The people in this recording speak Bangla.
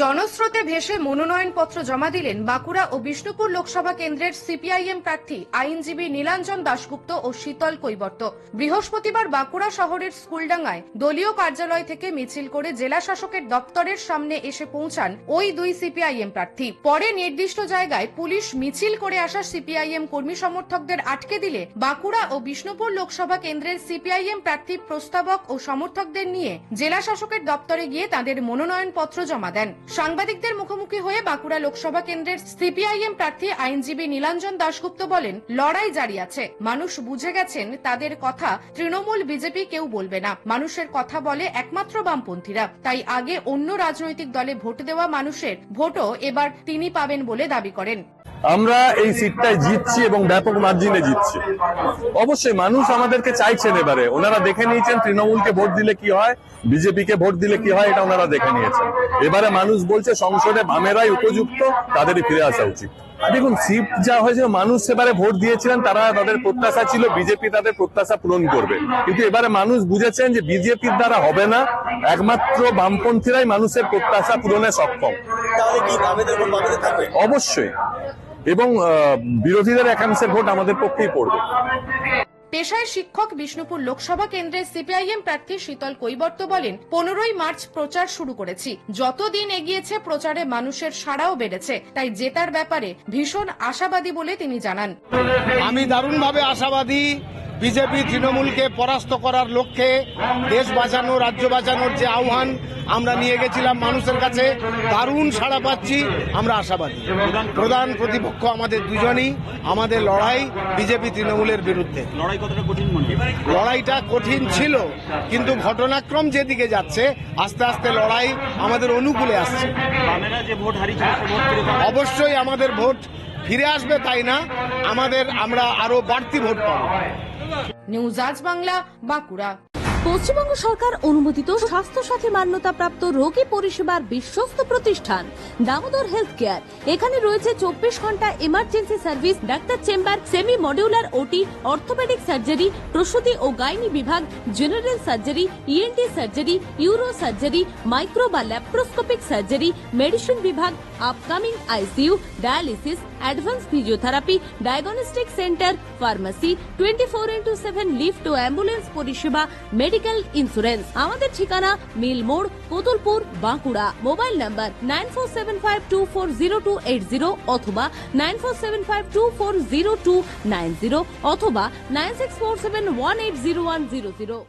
জনস্রোতে ভেসে মনোনয়নপত্র জমা দিলেন বাঁকুড়া ও বিষ্ণুপুর লোকসভা কেন্দ্রের সিপিআইএম প্রার্থী আইনজীবী নীলাঞ্জন দাশগুপ্ত ও শীতল কৈবর্ত। বৃহস্পতিবার বাঁকুড়া শহরের স্কুলডাঙ্গায় দলীয় কার্যালয় থেকে মিছিল করে জেলা শাসকের দপ্তরের সামনে এসে পৌঁছান ওই দুই সিপিআইএম প্রার্থী। পরে নির্দিষ্ট জায়গায় পুলিশ মিছিল করে আসা সিপিআইএম কর্মী সমর্থকদের আটকে দিলে বাঁকুড়া ও বিষ্ণুপুর লোকসভা কেন্দ্রের সিপিআইএম প্রার্থী প্রস্তাবক ও সমর্থকদের নিয়ে জেলা শাসকের দপ্তরে গিয়ে তাদের মনোনয়নপত্র জমা দেন। সাংবাদিকদের মুখোমুখি হয়ে বাঁকুড়া লোকসভা কেন্দ্রের সিপিআইএম প্রার্থী আইনজীবী নীলাঞ্জন দাশগুপ্ত বলেন, লড়াই জারি আছে। মানুষ বুঝে গেছেন তাদের কথা তৃণমূল বিজেপি কেউ বলবে না, মানুষের কথা বলে একমাত্র বামপন্থীরা। তাই আগে অন্য রাজনৈতিক দলে ভোট দেওয়া মানুষের ভোটও এবার তিনি পাবেন বলে দাবি করেন। আমরা এই সিটটায় জিতছি এবং ব্যাপক মার্জিনে জিতছি। অবশ্যই মানুষ আমাদেরকে চাইছেন, এবারে ওনারা দেখে নিয়েছেন তৃণমূলকে ভোট দিলে কি হয়, বিজেপিকে ভোট দিলে কি হয়, এটা ওনারা দেখে নিয়েছেন। এবারে মানুষ বলছে সংসদে বামেরাই উপযুক্ত, তাদেরই ফিরে আসা উচিত। দেখুন, সিট যা হয়েছে, মানুষ এবারে ভোট দিয়েছিলেন, তারা তাদের প্রত্যাশা ছিল বিজেপি তাদের প্রত্যাশা পূরণ করবে, কিন্তু এবারে মানুষ বুঝেছেন যে বিজেপির দ্বারা হবে না, একমাত্র বামপন্থীরাই মানুষের প্রত্যাশা পূরণে সক্ষম। অবশ্যই, এবং বিরোধীদের একাংশের ভোট আমাদের পক্ষেই পড়বে। পেশায় শিক্ষক বিষ্ণুপুর লোকসভা কেন্দ্রের সিপিআইএম প্রার্থী শীতল কৈবর্ত বলেন, 15ই মার্চ প্রচার শুরু করেছি। যতদিন এগিয়েছে প্রচারে মানুষের সাড়াও বেড়েছে, তাই জেতার ব্যাপারে ভীষণ আশাবাদী বলে তিনি জানান। আমি দারুণভাবে আশাবাদী। বিজেপি তৃণমূলকে পরাস্ত করার লক্ষ্যে দেশ বাঁচানো, রাজ্য বাঁচানোর যে আহ্বান আমরা নিয়ে গেছিলাম মানুষের কাছে, দারুণ সাড়া পাচ্ছি। আমরা আশাবাদী। প্রধান প্রতিপক্ষ আমাদের দুজনই। আমাদের লড়াই বিজেপি তৃণমূলের বিরুদ্ধে। লড়াইটা কঠিন ছিল, কিন্তু ঘটনাক্রম যেদিকে যাচ্ছে আস্তে আস্তে লড়াই আমাদের অনুকূলে আসছে। অবশ্যই আমাদের ভোট ফিরে আসবে, তাই না, আমরা আরো বাড়তি ভোট পাবো। নিউজ আজ বাংলা, বাঁকুড়া। পশ্চিমবঙ্গ সরকার অনুমোদিত স্বাস্থ্য সাথী মান্যতাপ্রাপ্ত রোগী পরিষেবার বিশ্বস্ত প্রতিষ্ঠান দামোদর হেলথ কেয়ার। এখানে রয়েছে 24 ঘন্টা ইমার্জেন্সি সার্ভিস, ডাক্তার chamber, semi modular OT, orthopaedic surgery, প্রসূতি ও গাইনি বিভাগ, general surgery, ENT surgery, uro surgery, micro বা ল্যাপ্রোস্কোপিক সার্জারি, মেডিসিন বিভাগ, upcoming ICU, dialysis, advance physiotherapy, diagnostic centre, pharmacy, 24x7 lift ও অ্যাম্বুলেন্স পরিষেবা, মেডিকেল ইন্স্যুরেন্স। আমাদের ঠিকানা মিল মোড়, কোতুলপুর, বাঁকুড়া। মোবাইল নাম্বার 9475240280 অথবা 9475240290 অথবা 9647180100।